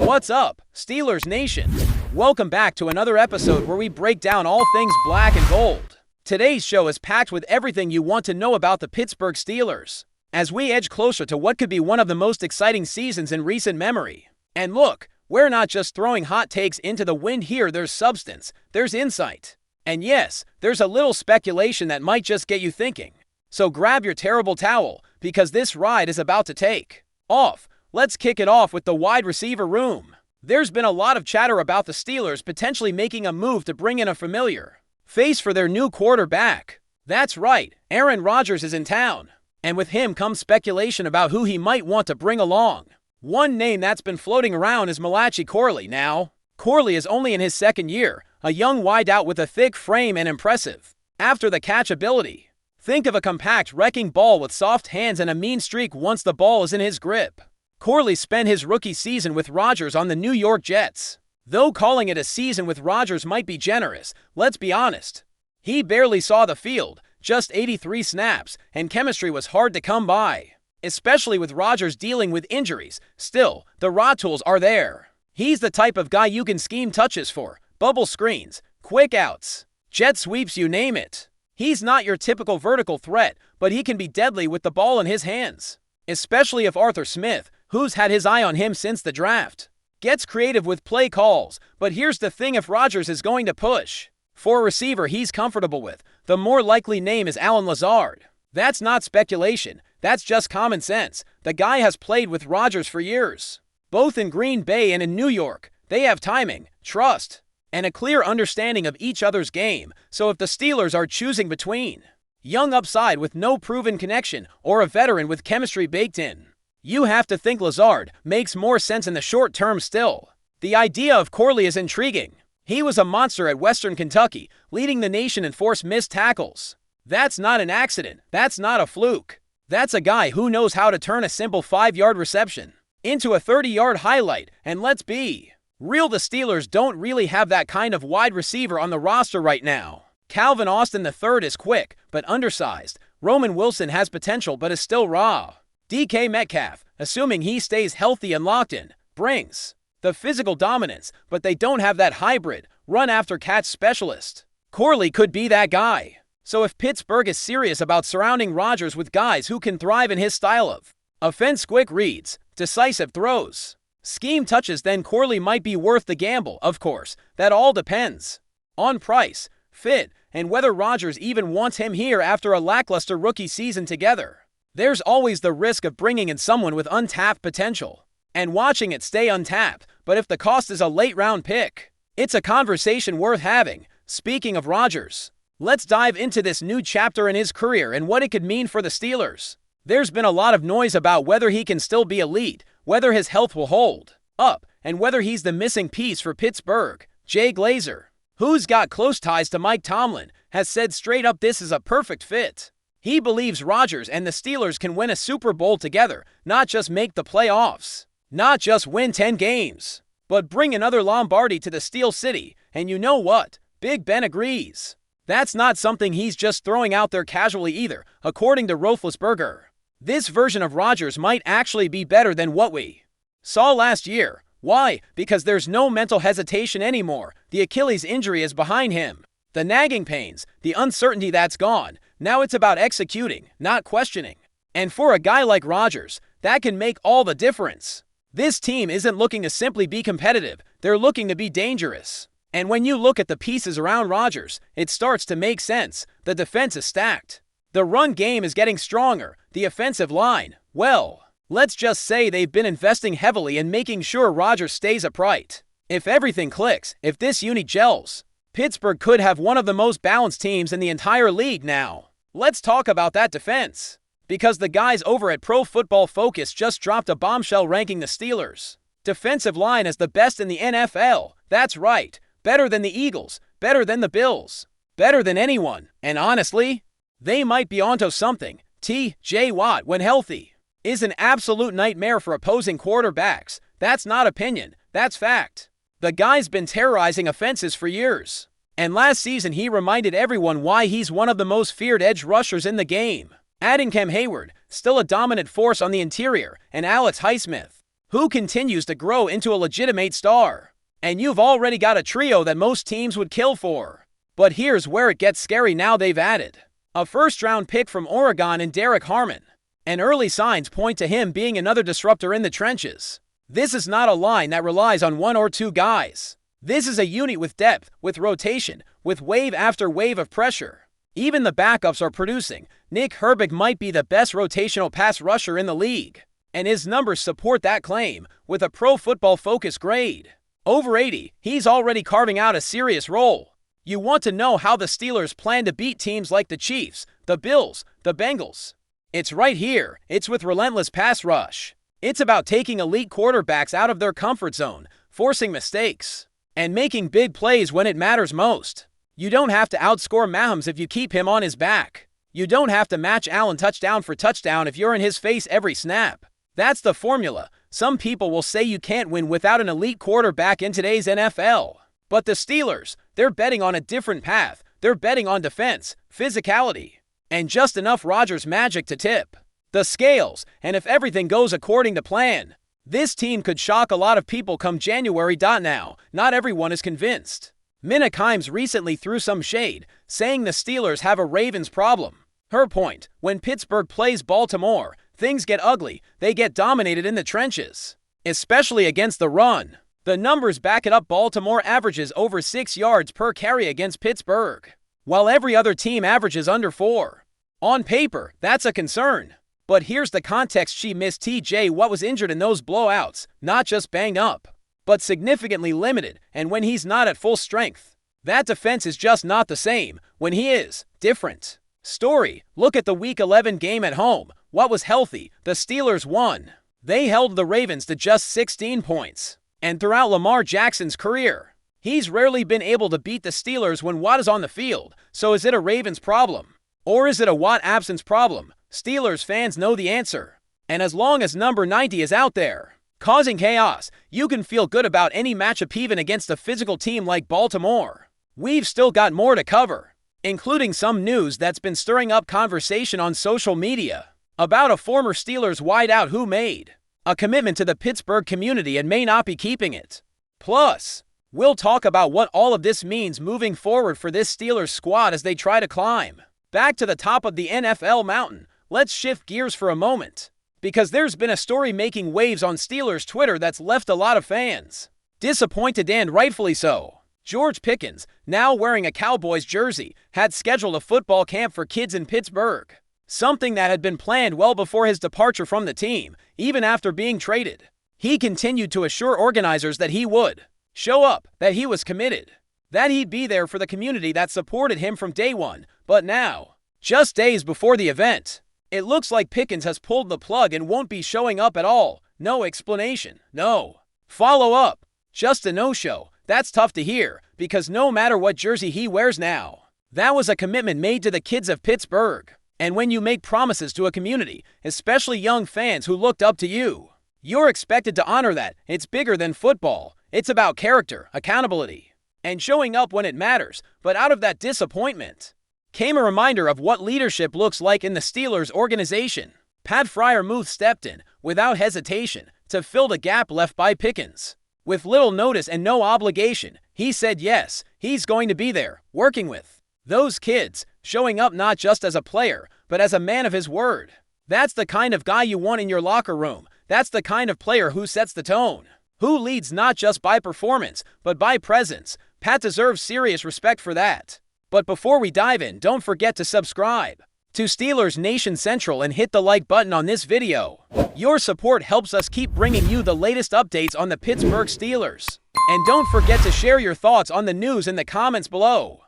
What's up, Steelers Nation? Welcome back to another episode where we break down all things black and gold. Today's show is packed with everything you want to know about the Pittsburgh Steelers, as we edge closer to what could be one of the most exciting seasons in recent memory. And look, we're not just throwing hot takes into the wind here, there's substance, there's insight. And yes, there's a little speculation that might just get you thinking. So grab your terrible towel, because this ride is about to take off. Let's kick it off with the wide receiver room. There's been a lot of chatter about the Steelers potentially making a move to bring in a familiar face for their new quarterback. That's right, Aaron Rodgers is in town. And with him comes speculation about who he might want to bring along. One name that's been floating around is Malachi Corley. Now, Corley is only in his second year, a young wideout with a thick frame and impressive after-the-catch ability. Think of a compact wrecking ball with soft hands and a mean streak once the ball is in his grip. Corley spent his rookie season with Rodgers on the New York Jets. Though calling it a season with Rodgers might be generous, let's be honest. He barely saw the field, just 83 snaps, and chemistry was hard to come by. Especially with Rodgers dealing with injuries, still, the raw tools are there. He's the type of guy you can scheme touches for, bubble screens, quick outs, jet sweeps, you name it. He's not your typical vertical threat, but he can be deadly with the ball in his hands. Especially if Arthur Smith, who's had his eye on him since the draft, gets creative with play calls. But here's the thing, if Rodgers is going to push for a receiver he's comfortable with, the more likely name is Allen Lazard. That's not speculation, that's just common sense. The guy has played with Rodgers for years. Both in Green Bay and in New York, they have timing, trust, and a clear understanding of each other's game. So if the Steelers are choosing between young upside with no proven connection or a veteran with chemistry baked in, you have to think Lazard makes more sense in the short term still. The idea of Corley is intriguing. He was a monster at Western Kentucky, leading the nation in forced missed tackles. That's not an accident. That's not a fluke. That's a guy who knows how to turn a simple 5-yard reception into a 30-yard highlight. And let's be real, the Steelers don't really have that kind of wide receiver on the roster right now. Calvin Austin III is quick, but undersized. Roman Wilson has potential, but is still raw. DK Metcalf, assuming he stays healthy and locked in, brings the physical dominance, but they don't have that hybrid, run-after-catch specialist. Corley could be that guy. So if Pittsburgh is serious about surrounding Rodgers with guys who can thrive in his style of offense, quick reads, decisive throws, scheme touches, then Corley might be worth the gamble. Of course, that all depends on price, fit, and whether Rodgers even wants him here after a lackluster rookie season together. There's always the risk of bringing in someone with untapped potential and watching it stay untapped, but if the cost is a late-round pick, it's a conversation worth having. Speaking of Rodgers, let's dive into this new chapter in his career and what it could mean for the Steelers. There's been a lot of noise about whether he can still be elite, whether his health will hold up, and whether he's the missing piece for Pittsburgh. Jay Glazer, who's got close ties to Mike Tomlin, has said straight up this is a perfect fit. He believes Rodgers and the Steelers can win a Super Bowl together, not just make the playoffs, not just win 10 games, but bring another Lombardi to the Steel City. And you know what? Big Ben agrees. That's not something he's just throwing out there casually either. According to Roethlisberger, this version of Rodgers might actually be better than what we saw last year. Why? Because there's no mental hesitation anymore. The Achilles injury is behind him. The nagging pains, the uncertainty, that's gone. Now it's about executing, not questioning. And for a guy like Rodgers, that can make all the difference. This team isn't looking to simply be competitive, they're looking to be dangerous. And when you look at the pieces around Rodgers, it starts to make sense. The defense is stacked. The run game is getting stronger. The offensive line, well, let's just say they've been investing heavily in making sure Rodgers stays upright. If everything clicks, if this unit gels, Pittsburgh could have one of the most balanced teams in the entire league now. Let's talk about that defense, because the guys over at Pro Football Focus just dropped a bombshell ranking the Steelers' defensive line as the best in the NFL. That's right, better than the Eagles, better than the Bills, better than anyone. And honestly, they might be onto something. T.J. Watt, when healthy, is an absolute nightmare for opposing quarterbacks. That's not opinion, that's fact. The guy's been terrorizing offenses for years. And last season he reminded everyone why he's one of the most feared edge rushers in the game. Adding Cam Hayward, still a dominant force on the interior, and Alex Highsmith, who continues to grow into a legitimate star. And you've already got a trio that most teams would kill for. But here's where it gets scary now they've added a first-round pick from Oregon in Derek Harmon. And early signs point to him being another disruptor in the trenches. This is not a line that relies on one or two guys. This is a unit with depth, with rotation, with wave after wave of pressure. Even the backups are producing. Nick Herbig might be the best rotational pass rusher in the league. And his numbers support that claim, with a Pro Football Focus grade. Over 80, he's already carving out a serious role. You want to know how the Steelers plan to beat teams like the Chiefs, the Bills, the Bengals. It's right here. It's with relentless pass rush. It's about taking elite quarterbacks out of their comfort zone, forcing mistakes, and making big plays when it matters most. You don't have to outscore Mahomes if you keep him on his back. You don't have to match Allen touchdown for touchdown if you're in his face every snap. That's the formula. Some people will say you can't win without an elite quarterback in today's NFL. But the Steelers, they're betting on a different path. They're betting on defense, physicality, and just enough Rodgers magic to tip the scales. And if everything goes according to plan, this team could shock a lot of people come January. Now, not everyone is convinced. Mina Kimes recently threw some shade, saying the Steelers have a Ravens problem. Her point, when Pittsburgh plays Baltimore, things get ugly. They get dominated in the trenches, especially against the run. The numbers back it up. Baltimore averages over 6 yards per carry against Pittsburgh, while every other team averages under 4. On paper, that's a concern. But here's the context. She missed TJ Watt was injured in those blowouts, not just banged up, but significantly limited, and when he's not at full strength, that defense is just not the same. When he is, different story. Look at the Week 11 game at home. Watt was healthy. The Steelers won. They held the Ravens to just 16 points. And throughout Lamar Jackson's career, he's rarely been able to beat the Steelers when Watt is on the field. So is it a Ravens problem? Or is it a Watt absence problem? Steelers fans know the answer. And as long as number 90 is out there, causing chaos, you can feel good about any matchup even against a physical team like Baltimore. We've still got more to cover, including some news that's been stirring up conversation on social media about a former Steelers wideout who made a commitment to the Pittsburgh community and may not be keeping it. Plus, we'll talk about what all of this means moving forward for this Steelers squad as they try to climb back to the top of the NFL mountain. Let's shift gears for a moment, because there's been a story making waves on Steelers Twitter that's left a lot of fans disappointed, and rightfully so. George Pickens, now wearing a Cowboys jersey, had scheduled a football camp for kids in Pittsburgh, something that had been planned well before his departure from the team. Even after being traded, he continued to assure organizers that he would show up, that he was committed, that he'd be there for the community that supported him from day one. But now, just days before the event, it looks like Pickens has pulled the plug and won't be showing up at all. No explanation, no follow-up, just a no-show. That's tough to hear, because no matter what jersey he wears now, that was a commitment made to the kids of Pittsburgh. And when you make promises to a community, especially young fans who looked up to you, you're expected to honor that. It's bigger than football. It's about character, accountability, and showing up when it matters. But out of that disappointment came a reminder of what leadership looks like in the Steelers organization. Pat Freiermuth stepped in, without hesitation, to fill the gap left by Pickens. With little notice and no obligation, he said yes, he's going to be there, working with those kids, showing up not just as a player, but as a man of his word. That's the kind of guy you want in your locker room. That's the kind of player who sets the tone, who leads not just by performance, but by presence. Pat deserves serious respect for that. But before we dive in, don't forget to subscribe to Steelers Nation Central and hit the like button on this video. Your support helps us keep bringing you the latest updates on the Pittsburgh Steelers. And don't forget to share your thoughts on the news in the comments below.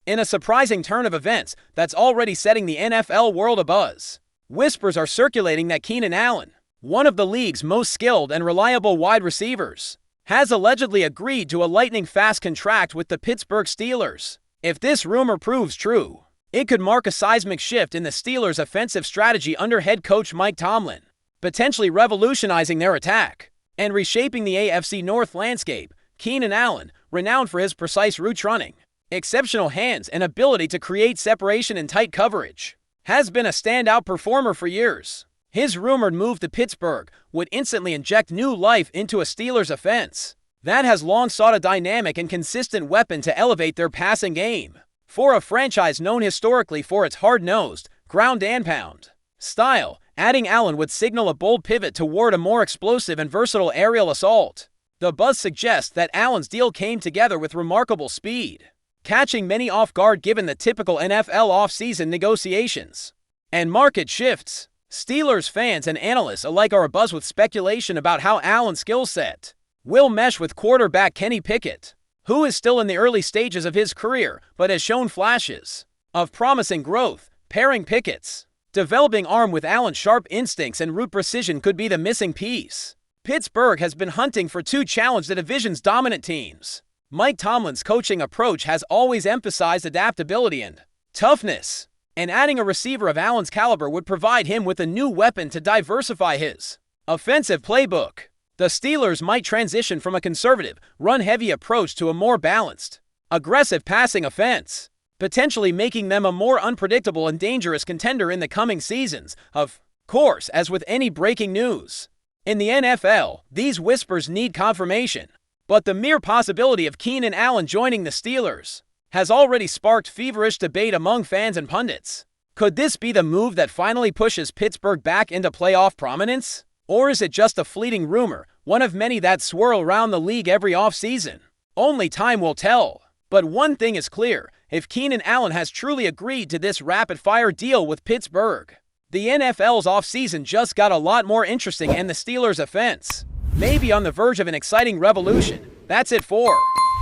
In a surprising turn of events that's already setting the NFL world abuzz, whispers are circulating that Keenan Allen, one of the league's most skilled and reliable wide receivers, has allegedly agreed to a lightning-fast contract with the Pittsburgh Steelers. If this rumor proves true, it could mark a seismic shift in the Steelers' offensive strategy under head coach Mike Tomlin, potentially revolutionizing their attack and reshaping the AFC North landscape. Keenan Allen, renowned for his precise route running, exceptional hands, and ability to create separation in tight coverage, has been a standout performer for years. His rumored move to Pittsburgh would instantly inject new life into a Steelers offense that has long sought a dynamic and consistent weapon to elevate their passing game. For a franchise known historically for its hard-nosed, ground-and-pound style, adding Allen would signal a bold pivot toward a more explosive and versatile aerial assault. The buzz suggests that Allen's deal came together with remarkable speed, catching many off guard given the typical NFL offseason negotiations and market shifts. Steelers fans and analysts alike are abuzz with speculation about how Allen's skill set will mesh with quarterback Kenny Pickett, who is still in the early stages of his career but has shown flashes of promising growth. Pairing Pickett's developing arm with Allen's sharp instincts and route precision could be the missing piece. Pittsburgh has been hunting for two challenge the division's dominant teams. Mike Tomlin's coaching approach has always emphasized adaptability and toughness, and adding a receiver of Allen's caliber would provide him with a new weapon to diversify his offensive playbook. The Steelers might transition from a conservative, run-heavy approach to a more balanced, aggressive passing offense, potentially making them a more unpredictable and dangerous contender in the coming seasons. Of course, as with any breaking news in the NFL, these whispers need confirmation, but the mere possibility of Keenan Allen joining the Steelers has already sparked feverish debate among fans and pundits. Could this be the move that finally pushes Pittsburgh back into playoff prominence? Or is it just a fleeting rumor, one of many that swirl around the league every offseason? Only time will tell. But one thing is clear, if Keenan Allen has truly agreed to this rapid-fire deal with Pittsburgh, the NFL's offseason just got a lot more interesting and the Steelers' offense may be on the verge of an exciting revolution. That's it for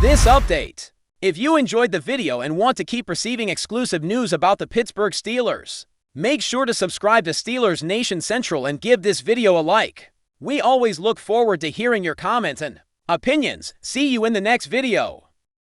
this update. If you enjoyed the video and want to keep receiving exclusive news about the Pittsburgh Steelers, make sure to subscribe to Steelers Nation Central and give this video a like. We always look forward to hearing your comments and opinions. See you in the next video.